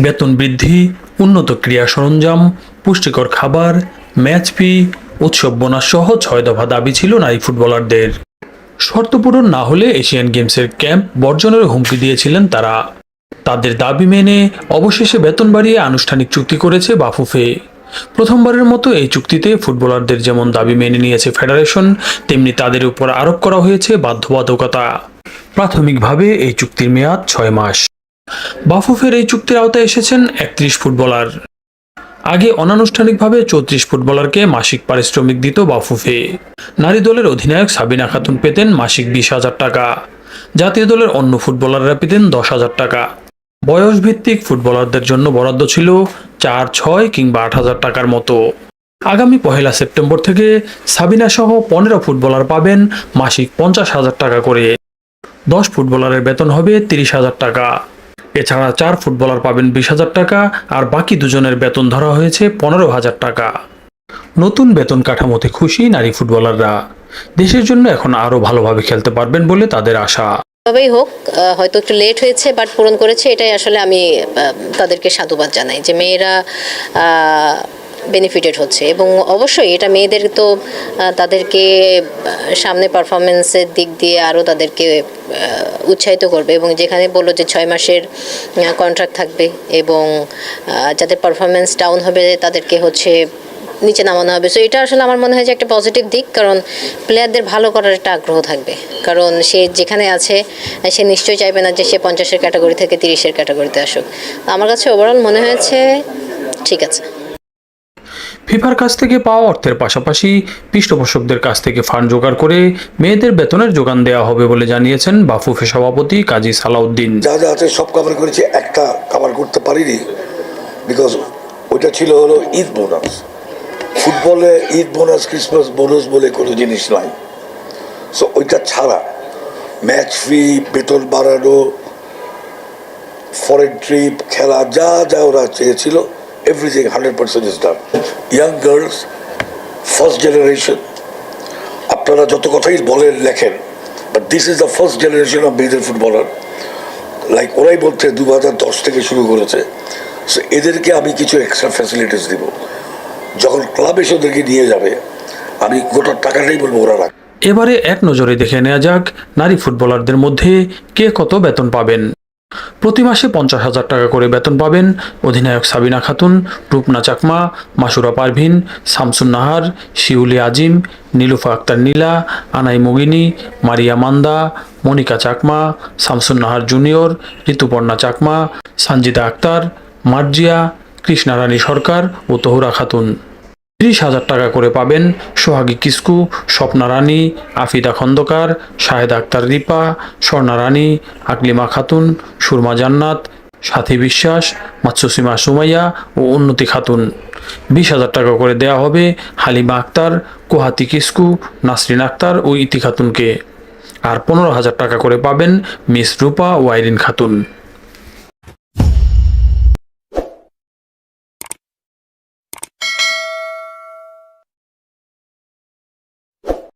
বেতন বৃদ্ধি, উন্নত ক্রীড়া সরঞ্জাম, পুষ্টিকর খাবার, ম্যাচ ফি, উৎসব বোনাস সহ 6 দফা দাবি ছিল নারী ফুটবলারদের। শর্ত পূরণ না হলে এশিয়ান গেমসের ক্যাম্প বর্জনের হুমকি দিয়েছিলেন তারা। তাদের দাবি মেনে অবশেষে বেতন বাড়িয়ে আনুষ্ঠানিক চুক্তি করেছে বাফুফে। প্রথমবারের মতো এই চুক্তিতে ফুটবলারদের যেমন দাবি মেনে নিয়েছে ফেডারেশন, তেমনি তাদের উপর আরোপ করা হয়েছে বাধ্যবাধকতা। প্রাথমিকভাবে এই চুক্তির মেয়াদ 6 মাস। বাফুফের এই চুক্তির আওতায় এসেছেন 31 ফুটবলার। আগে অনানুষ্ঠানিকভাবে 34 ফুটবলারকে মাসিক পারিশ্রমিক দিত বাফুফে। নারী দলের অধিনায়ক সাবিনা খাতুন পেতেন মাসিক 20,000 টাকা। জাতীয় দলের অন্য ফুটবলাররা পেতেন 10,000 টাকা। বয়স ভিত্তিক ফুটবলারদের জন্য বরাদ্দ ছিল 4, 6 কিংবা 8,000 টাকার মতো। আগামী 1 সেপ্টেম্বর থেকে সাবিনা সহ 15 ফুটবলার পাবেন মাসিক 50,000 টাকা করে। 10 ফুটবলারের বেতন হবে 30,000 টাকা। এছাড়া 4 ফুটবলার পাবেন 20,000 টাকা, আর বাকি দুজনের বেতন ধরা হয়েছে 15,000 টাকা। নতুন বেতন কাঠামোতে খুশি নারী ফুটবলাররা। দেশের জন্য এখন আরও ভালোভাবে খেলতে পারবেন বলে তাদের আশা। তবেই হোক, হয়তো একটু লেট হয়েছে বাট পূরণ করেছে, এটাই আসলে আমি তাদেরকে সাধুবাদ জানাই যে মেয়েরা বেনিফিটেড হচ্ছে। এবং অবশ্যই এটা মেয়েদের তো তাদেরকে সামনে পারফরমেন্সের দিক দিয়ে আরও তাদেরকে উৎসাহিত করবে। এবং যেখানে বললো যে 6 মাসের কন্ট্রাক্ট থাকবে এবং যাদের পারফরমেন্স ডাউন হবে তাদেরকে নিচে নামানো হবে। সো এটা আসলে আমার মনে হয় যে একটা পজিটিভ দিক, কারণ প্লেয়ারদের ভালো করার একটা আগ্রহ থাকবে। কারণ সে যেখানে আছে সে নিশ্চয়ই চাইবে না যে সে 50-এর ক্যাটাগরি থেকে 30-এর ক্যাটাগরিতে আসুক। আমার কাছে ওভারঅল মনে হয়েছে ঠিক আছে। ফিফার কাছ থেকে পাওয়া অর্থের পাশাপাশি পৃষ্ঠপোষকদের কাছ থেকে ফান্ড জোগাড় করে মেয়েদের বেতনের যোগান দেওয়া হবে বলে জানিয়েছেন বাফুফে সভাপতি কাজী সালাউদ্দিন। যা যা আছে সব কভার করেছি, একটা কভার করতে পারিনি বিকজ ওইটা ছিল হলো ঈদ বোনাস। ফুটবলে ঈদ বোনাস, ক্রিসমাস বোনাস বলে কোনো জিনিস নাই। সো ওইটা ছাড়া ম্যাচ ফি, বেতন বাড়ানো, ফরেন ট্রিপ, খেলা, যা যা ওরা চেয়েছিল everything 100% is done. Young girls, first generation, আপনারা যত কথাই বলেন লেখেন, but this is the first generation of মেয়েদের ফুটবলার। লাইক ওরাই বলছে 2010 থেকে শুরু করেছে। সো এদেরকে আমি কিছু এক্সট্রা ফ্যাসিলিটিস দিব। যখন ক্লাব এসে ওদেরকে নিয়ে যাবে, আমি গোটা টাকাটাই বলবো ওরা রাখ। এবারে এক নজরে দেখে নেওয়া যাক নারী ফুটবলারদের মধ্যে কে কত বেতন পাবেন। প্রতি মাসে 50,000 টাকা করে বেতন পাবেন অধিনায়ক সাবিনা খাতুন, রূপনা চাকমা, মাসুরা পারভিন, শামসুন নাহার, শিউলি আজিম, নীলুফা আক্তার নীলা, আনাই মুগিনী, মারিয়া মান্দা, মনিকা চাকমা, শামসুন নাহার জুনিয়র, ঋতুপর্ণা চাকমা, সানজিদা আক্তার, মার্জিয়া, কৃষ্ণা রানী সরকার ও তহুরা খাতুন। 30,000 টাকা করে পাবেন সোহাগী কিসকু, স্বপ্না রানী, আফিদা খন্দকার, শাহেদা আক্তার রিপা, স্বর্ণা রানী, আকলিমা খাতুন, সুরমা জান্নাত, সাথী বিশ্বাস, মাতসুসিমা সুমাইয়া ও উন্নতি খাতুন। 20,000 টাকা করে দেওয়া হবে হালিমা আক্তার, কোহাতি কিসকু, নাসরিন আক্তার ও ইতি খাতুনকে। আর 15,000 টাকা করে পাবেন মিস রূপা ও আইরিন খাতুন।